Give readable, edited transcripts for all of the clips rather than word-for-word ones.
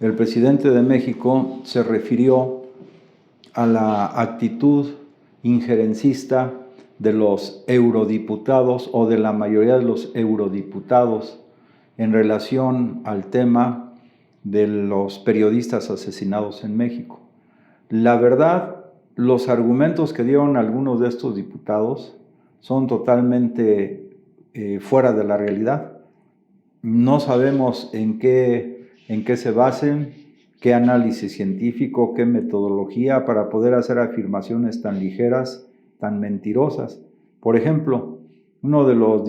el presidente de México se refirió a la actitud injerencista de los eurodiputados o de la mayoría de los eurodiputados en relación al tema de los periodistas asesinados en México. La verdad, los argumentos que dieron algunos de estos diputados son totalmente fuera de la realidad. No sabemos en qué se basen, qué análisis científico, qué metodología para poder hacer afirmaciones tan ligeras, tan mentirosas. Por ejemplo, uno de los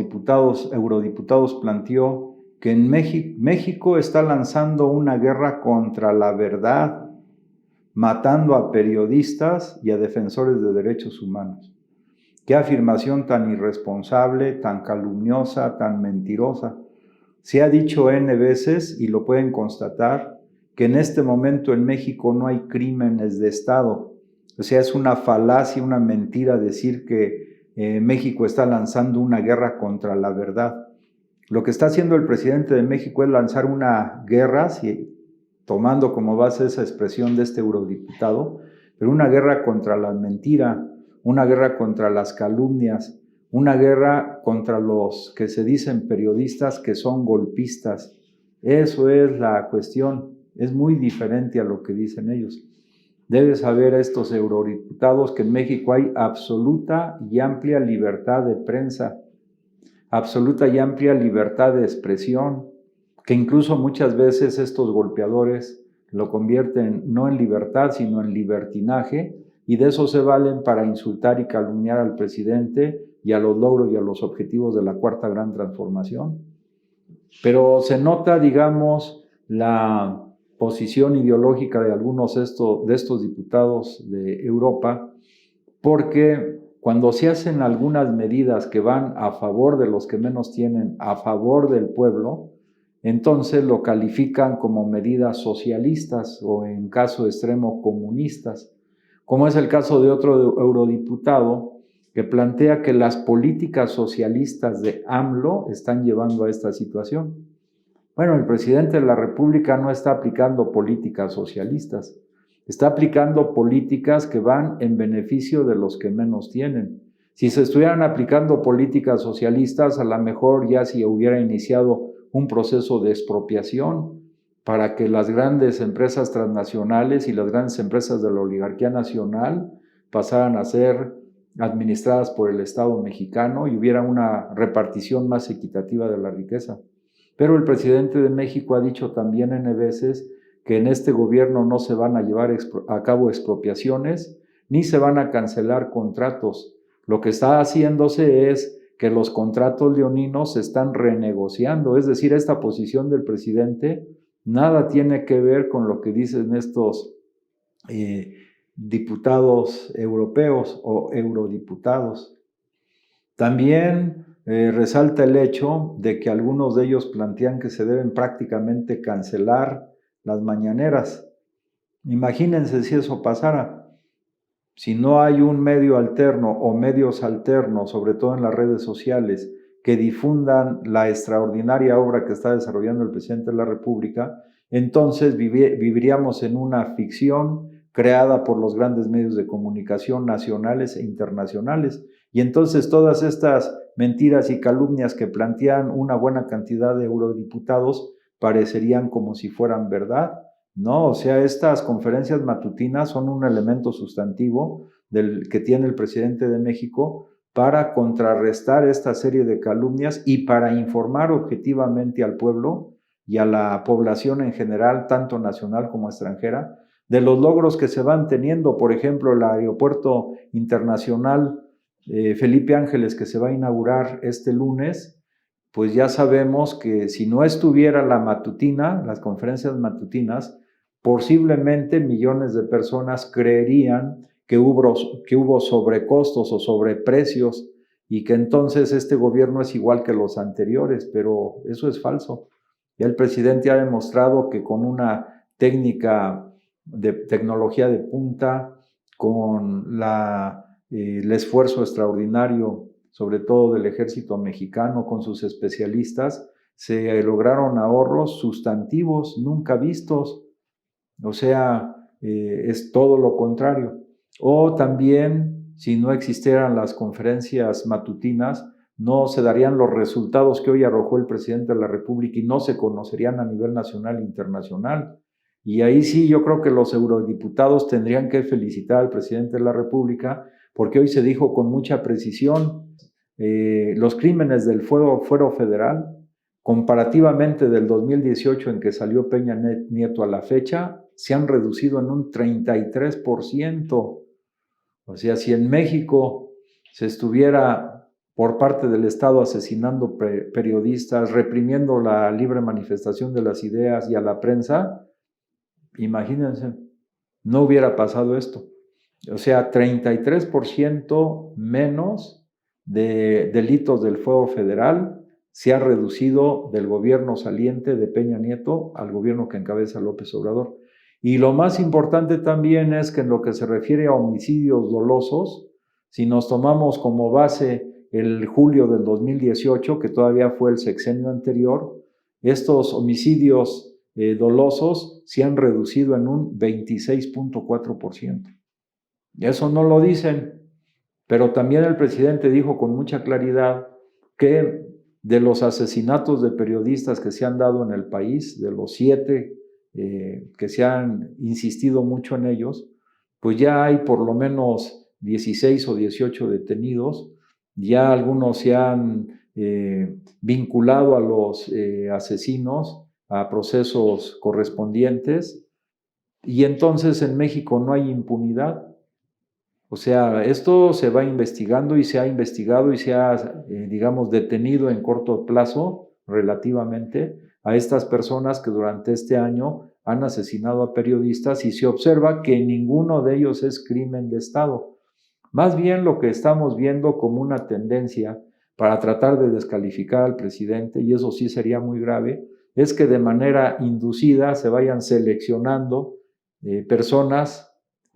eurodiputados planteó que en México está lanzando una guerra contra la verdad, matando a periodistas y a defensores de derechos humanos. Qué afirmación tan irresponsable, tan calumniosa, tan mentirosa. Se ha dicho N veces, y lo pueden constatar, que en este momento en México no hay crímenes de Estado. O sea, es una falacia, una mentira decir que México está lanzando una guerra contra la verdad. Lo que está haciendo el presidente de México es lanzar una guerra, tomando como base esa expresión de este eurodiputado, pero una guerra contra la mentira, una guerra contra las calumnias, una guerra contra los que se dicen periodistas que son golpistas. Eso es la cuestión, es muy diferente a lo que dicen ellos. Debe saber estos eurodiputados que en México hay absoluta y amplia libertad de prensa, absoluta y amplia libertad de expresión, que incluso muchas veces estos golpeadores lo convierten no en libertad, sino en libertinaje, y de eso se valen para insultar y calumniar al presidente y a los logros y a los objetivos de la Cuarta Gran Transformación. Pero se nota, digamos, la posición ideológica de algunos de estos diputados de Europa, porque cuando se hacen algunas medidas que van a favor de los que menos tienen, a favor del pueblo, entonces lo califican como medidas socialistas o en caso extremo comunistas, como es el caso de otro eurodiputado que plantea que las políticas socialistas de AMLO están llevando a esta situación. Bueno, el presidente de la República no está aplicando políticas socialistas, está aplicando políticas que van en beneficio de los que menos tienen. Si se estuvieran aplicando políticas socialistas, a lo mejor ya se hubiera iniciado un proceso de expropiación para que las grandes empresas transnacionales y las grandes empresas de la oligarquía nacional pasaran a ser administradas por el Estado mexicano y hubiera una repartición más equitativa de la riqueza. Pero el presidente de México ha dicho también N veces que en este gobierno no se van a llevar a cabo expropiaciones ni se van a cancelar contratos. Lo que está haciéndose es que los contratos leoninos se están renegociando, es decir, esta posición del presidente nada tiene que ver con lo que dicen estos diputados europeos o eurodiputados. También resalta el hecho de que algunos de ellos plantean que se deben prácticamente cancelar las mañaneras. Imagínense si eso pasara. Si no hay un medio alterno o medios alternos, sobre todo en las redes sociales, que difundan la extraordinaria obra que está desarrollando el presidente de la República, entonces viviríamos en una ficción creada por los grandes medios de comunicación nacionales e internacionales. Y entonces todas estas mentiras y calumnias que plantean una buena cantidad de eurodiputados parecerían como si fueran verdad. No, o sea, estas conferencias matutinas son un elemento sustantivo que tiene el presidente de México para contrarrestar esta serie de calumnias y para informar objetivamente al pueblo y a la población en general, tanto nacional como extranjera, de los logros que se van teniendo. Por ejemplo, el aeropuerto internacional Felipe Ángeles, que se va a inaugurar este lunes, pues ya sabemos que si no estuviera la matutina, las conferencias matutinas, posiblemente millones de personas creerían que hubo sobrecostos o sobreprecios y que entonces este gobierno es igual que los anteriores, pero eso es falso. Ya el presidente ha demostrado que con una técnica de tecnología de punta, con el esfuerzo extraordinario, sobre todo del ejército mexicano, con sus especialistas, se lograron ahorros sustantivos nunca vistos. O sea, es todo lo contrario. O también, si no existieran las conferencias matutinas, no se darían los resultados que hoy arrojó el presidente de la República y no se conocerían a nivel nacional e internacional. Y ahí sí yo creo que los eurodiputados tendrían que felicitar al presidente de la República, porque hoy se dijo con mucha precisión los crímenes del fuero federal, comparativamente del 2018 en que salió Peña Nieto a la fecha, se han reducido en un 33%. O sea, si en México se estuviera por parte del Estado asesinando periodistas, reprimiendo la libre manifestación de las ideas y a la prensa, imagínense, no hubiera pasado esto. O sea, 33% menos de delitos del fuero federal se ha reducido del gobierno saliente de Peña Nieto al gobierno que encabeza López Obrador. Y lo más importante también es que en lo que se refiere a homicidios dolosos, si nos tomamos como base el julio del 2018, que todavía fue el sexenio anterior, estos homicidios dolosos se han reducido en un 26.4%. Eso no lo dicen, pero también el presidente dijo con mucha claridad que de los asesinatos de periodistas que se han dado en el país, de los 7 que se han insistido mucho en ellos, pues ya hay por lo menos 16 o 18 detenidos, ya algunos se han vinculado a los asesinos a procesos correspondientes, y entonces en México no hay impunidad. O sea, esto se va investigando y se ha investigado y se ha, digamos, detenido en corto plazo relativamente a estas personas que durante este año han asesinado a periodistas, y se observa que ninguno de ellos es crimen de Estado. Más bien lo que estamos viendo como una tendencia para tratar de descalificar al presidente, y eso sí sería muy grave, es que de manera inducida se vayan seleccionando personas,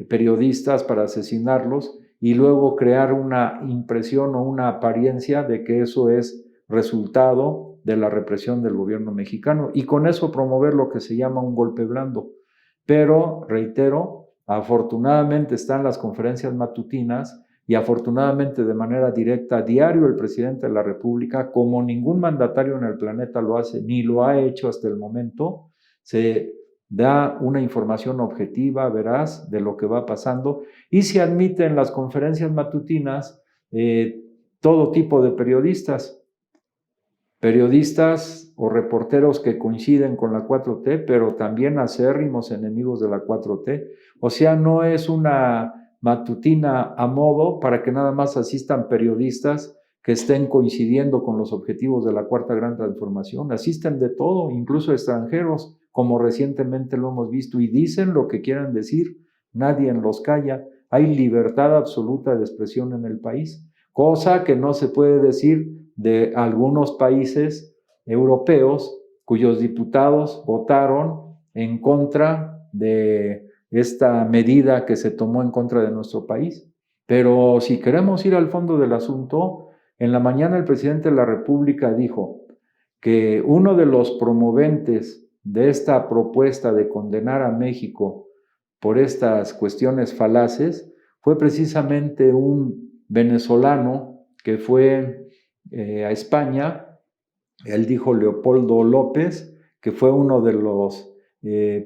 periodistas, para asesinarlos y luego crear una impresión o una apariencia de que eso es resultado de la represión del gobierno mexicano, y con eso promover lo que se llama un golpe blando. Pero, reitero, afortunadamente están las conferencias matutinas, y afortunadamente de manera directa, a diario, el presidente de la República, como ningún mandatario en el planeta lo hace, ni lo ha hecho hasta el momento, se da una información objetiva, veraz, de lo que va pasando, y se admite en las conferencias matutinas todo tipo de periodistas o reporteros que coinciden con la 4T, pero también acérrimos enemigos de la 4T. O sea, no es una matutina a modo para que nada más asistan periodistas que estén coincidiendo con los objetivos de la Cuarta Gran Transformación. Asisten de todo, incluso extranjeros, como recientemente lo hemos visto, y dicen lo que quieran decir, nadie los calla. Hay libertad absoluta de expresión en el país, cosa que no se puede decir de algunos países europeos cuyos diputados votaron en contra de esta medida que se tomó en contra de nuestro país. Pero si queremos ir al fondo del asunto, en la mañana el presidente de la República dijo que uno de los promoventes de esta propuesta de condenar a México por estas cuestiones falaces fue precisamente un venezolano que fue a España. Él dijo Leopoldo López, que fue uno de los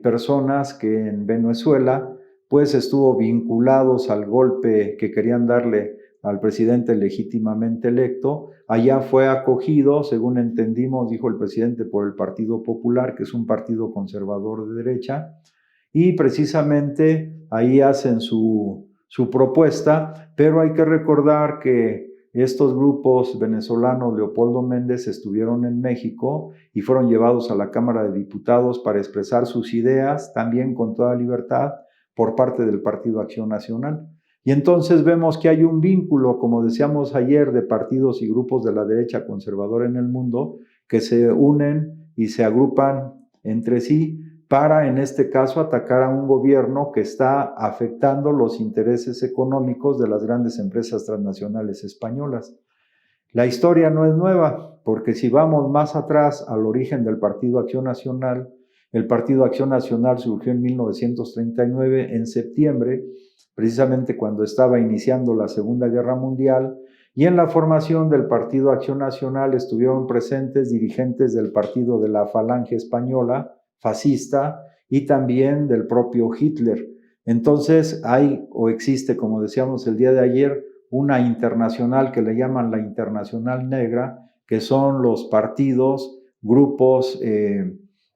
personas que en Venezuela pues estuvo vinculados al golpe que querían darle al presidente legítimamente electo. Allá fue acogido, según entendimos, dijo el presidente, por el Partido Popular, que es un partido conservador de derecha, y precisamente ahí hacen su propuesta, pero hay que recordar que estos grupos venezolanos, Leopoldo Méndez, estuvieron en México y fueron llevados a la Cámara de Diputados para expresar sus ideas, también con toda libertad, por parte del Partido Acción Nacional. Y entonces vemos que hay un vínculo, como decíamos ayer, de partidos y grupos de la derecha conservadora en el mundo que se unen y se agrupan entre sí para, en este caso, atacar a un gobierno que está afectando los intereses económicos de las grandes empresas transnacionales españolas. La historia no es nueva, porque si vamos más atrás al origen del Partido Acción Nacional, El Partido Acción Nacional surgió en 1939, en septiembre, precisamente cuando estaba iniciando la Segunda Guerra Mundial, y en la formación del Partido Acción Nacional estuvieron presentes dirigentes del Partido de la Falange Española, fascista, y también del propio Hitler. Entonces hay o existe, como decíamos el día de ayer, una internacional que le llaman la Internacional Negra, que son los partidos, grupos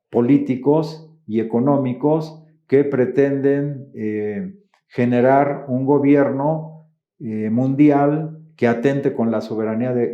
políticos y económicos que pretenden generar un gobierno mundial que atente con la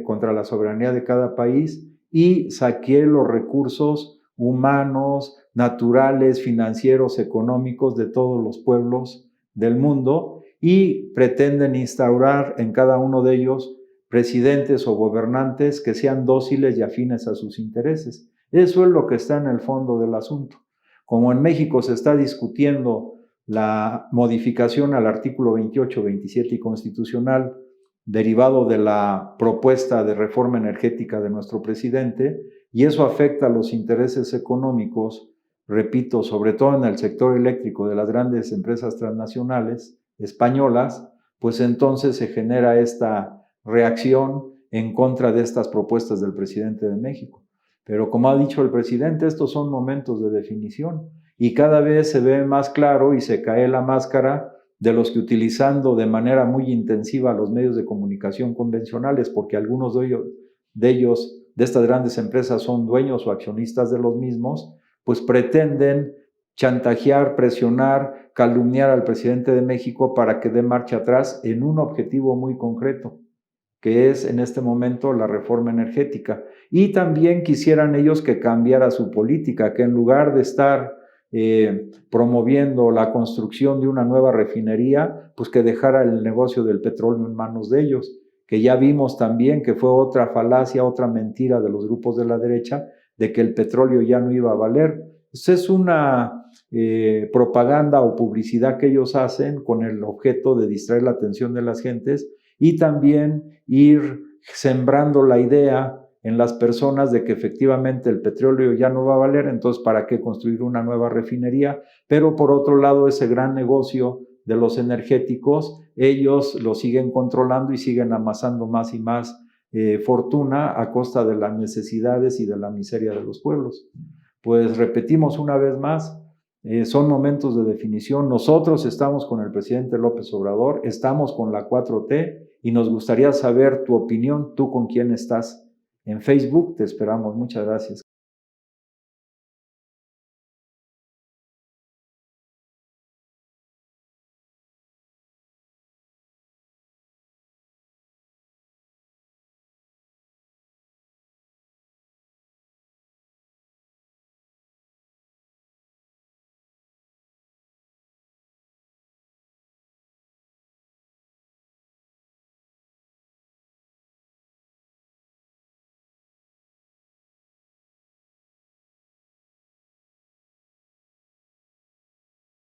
contra la soberanía de cada país y saquee los recursos humanos, naturales, financieros, económicos de todos los pueblos del mundo y pretenden instaurar en cada uno de ellos presidentes o gobernantes que sean dóciles y afines a sus intereses. Eso es lo que está en el fondo del asunto. Como en México se está discutiendo la modificación al artículo 28, 27 y constitucional derivado de la propuesta de reforma energética de nuestro presidente, y eso afecta a los intereses económicos, repito, sobre todo en el sector eléctrico de las grandes empresas transnacionales españolas, pues entonces se genera esta reacción en contra de estas propuestas del presidente de México. Pero como ha dicho el presidente, estos son momentos de definición y cada vez se ve más claro y se cae la máscara de los que utilizando de manera muy intensiva los medios de comunicación convencionales, porque algunos de estas grandes empresas, son dueños o accionistas de los mismos, pues pretenden chantajear, presionar, calumniar al presidente de México para que dé marcha atrás en un objetivo muy concreto, que es en este momento la reforma energética. Y también quisieran ellos que cambiara su política, que en lugar de estar promoviendo la construcción de una nueva refinería, pues que dejara el negocio del petróleo en manos de ellos, que ya vimos también que fue otra falacia, otra mentira de los grupos de la derecha, de que el petróleo ya no iba a valer. Esa es una propaganda o publicidad que ellos hacen con el objeto de distraer la atención de las gentes y también ir sembrando la idea en las personas de que efectivamente el petróleo ya no va a valer, entonces ¿para qué construir una nueva refinería? Pero por otro lado, ese gran negocio de los energéticos, ellos lo siguen controlando y siguen amasando más y más fortuna a costa de las necesidades y de la miseria de los pueblos. Pues repetimos una vez más, son momentos de definición. Nosotros estamos con el presidente López Obrador, estamos con la 4T y nos gustaría saber tu opinión, tú con quién estás. En Facebook te esperamos. Muchas gracias.